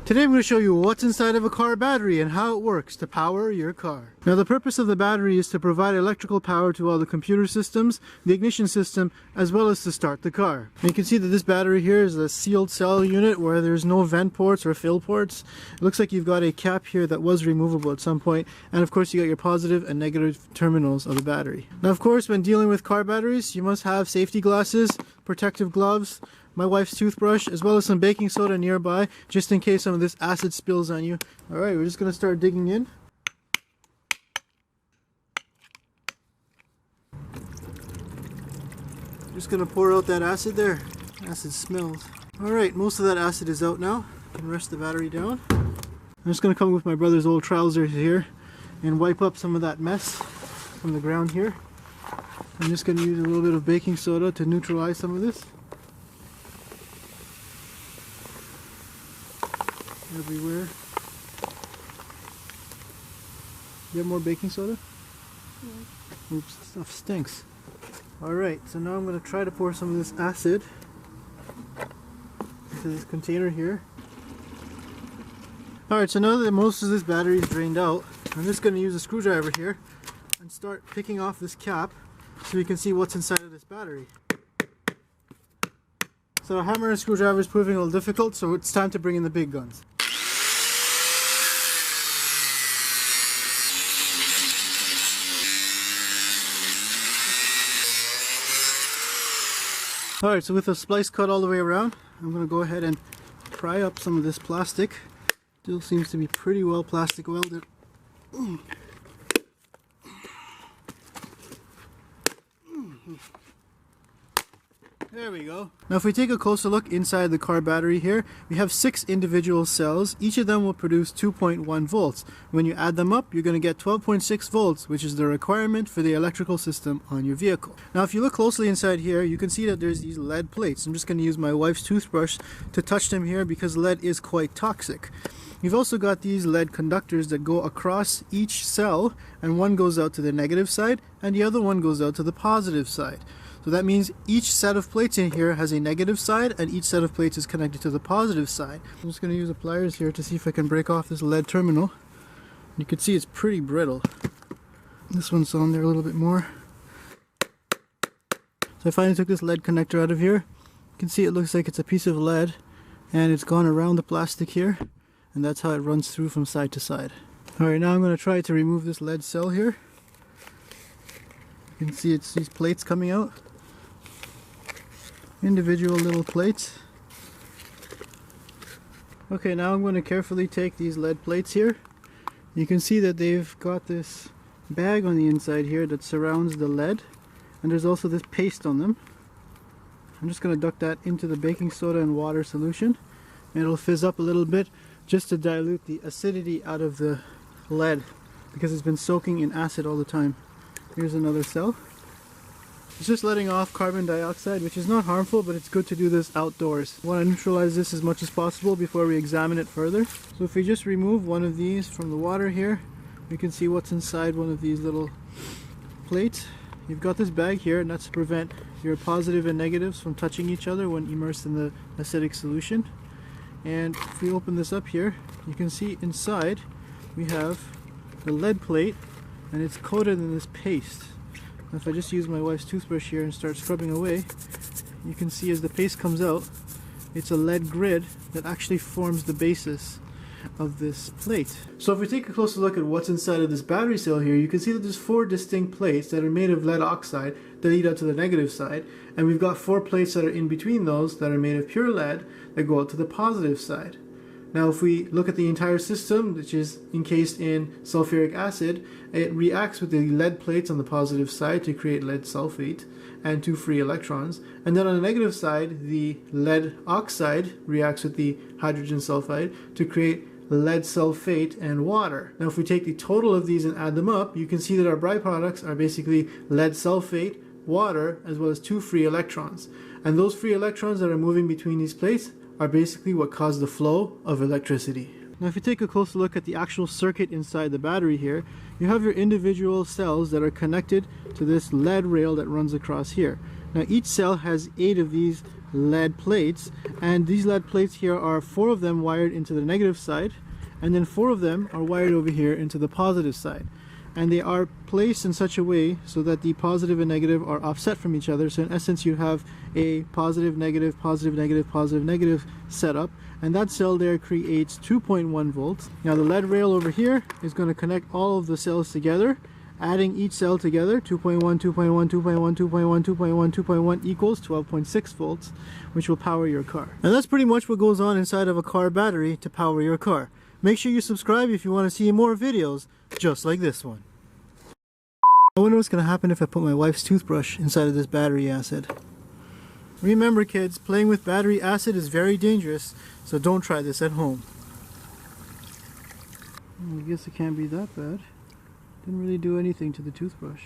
Today I'm going to show you what's inside of a car battery and how it works to power your car. Now the purpose of the battery is to provide electrical power to all the computer systems, the ignition system, as well as to start the car. And you can see that this battery here is a sealed cell unit where there's no vent ports or fill ports. It looks like you've got a cap here that was removable at some point, and of course you got your positive and negative terminals of the battery. Now of course when dealing with car batteries you must have safety glasses, protective gloves, my wife's toothbrush, as well as some baking soda nearby, just in case some of this acid spills on you. Alright, we're just going to start digging in. Just going to pour out that acid there. Acid smells. Alright, most of that acid is out now. I can rest the battery down. I'm just going to come with my brother's old trousers here and wipe up some of that mess from the ground here. I'm just going to use a little bit of baking soda to neutralize some of this. Everywhere. You have more baking soda? Yeah. Oops, stuff stinks. Alright, so now I'm going to try to pour some of this acid into this container here. Alright, so now that most of this battery is drained out, I'm just going to use a screwdriver here and start picking off this cap so you can see what's inside of this battery. So a hammer and screwdriver is proving a little difficult, so it's time to bring in the big guns. Alright, so with a splice cut all the way around, I'm going to go ahead and pry up some of this plastic. Still seems to be pretty well plastic welded. There we go. Now if we take a closer look inside the car battery here, we have 6 individual cells. Each of them will produce 2.1 volts. When you add them up, you're going to get 12.6 volts, which is the requirement for the electrical system on your vehicle. Now if you look closely inside here, you can see that there's these lead plates. I'm just going to use my wife's toothbrush to touch them here because lead is quite toxic. You've also got these lead conductors that go across each cell, and one goes out to the negative side and the other one goes out to the positive side. So that means each set of plates in here has a negative side and each set of plates is connected to the positive side. I'm just going to use the pliers here to see if I can break off this lead terminal. You can see it's pretty brittle. This one's on there a little bit more. So I finally took this lead connector out of here. You can see it looks like it's a piece of lead and it's gone around the plastic here, and that's how it runs through from side to side. Alright, now I'm going to try to remove this lead cell here. You can see it's these plates coming out. Individual little plates. Okay, now I'm going to carefully take these lead plates here. You can see that they've got this bag on the inside here that surrounds the lead, and there's also this paste on them. I'm just going to duck that into the baking soda and water solution, and it'll fizz up a little bit just to dilute the acidity out of the lead because it's been soaking in acid all the time. Here's another cell. It's just letting off carbon dioxide, which is not harmful, but it's good to do this outdoors. We want to neutralize this as much as possible before we examine it further. So if we just remove one of these from the water here, we can see what's inside one of these little plates. You've got this bag here, and that's to prevent your positive and negatives from touching each other when immersed in the acidic solution. And if we open this up here, you can see inside we have the lead plate, and it's coated in this paste. If I just use my wife's toothbrush here and start scrubbing away, you can see as the paste comes out, it's a lead grid that actually forms the basis of this plate. So if we take a closer look at what's inside of this battery cell here, you can see that there's 4 distinct plates that are made of lead oxide that lead out to the negative side, and we've got 4 plates that are in between those that are made of pure lead that go out to the positive side. Now if we look at the entire system, which is encased in sulfuric acid, it reacts with the lead plates on the positive side to create lead sulfate and 2 free electrons, and then on the negative side the lead oxide reacts with the hydrogen sulfide to create lead sulfate and water. Now if we take the total of these and add them up, you can see that our byproducts are basically lead sulfate, water, as well as 2 free electrons. And those free electrons that are moving between these plates are basically what cause the flow of electricity. Now if you take a closer look at the actual circuit inside the battery here, you have your individual cells that are connected to this lead rail that runs across here. Now each cell has 8 of these lead plates, and these lead plates here are 4 of them wired into the negative side, and then 4 of them are wired over here into the positive side, and they are placed in such a way so that the positive and negative are offset from each other. So in essence you have a positive negative positive negative positive negative setup, and that cell there creates 2.1 volts. Now the lead rail over here is going to connect all of the cells together, adding each cell together. 2.1, 2.1, 2.1, 2.1, 2.1, 2.1 equals 12.6 volts, which will power your car. And that's pretty much what goes on inside of a car battery to power your car. Make sure you subscribe if you want to see more videos just like this one. I wonder what's going to happen if I put my wife's toothbrush inside of this battery acid. Remember kids, playing with battery acid is very dangerous, so don't try this at home. I guess it can't be that bad. Didn't really do anything to the toothbrush.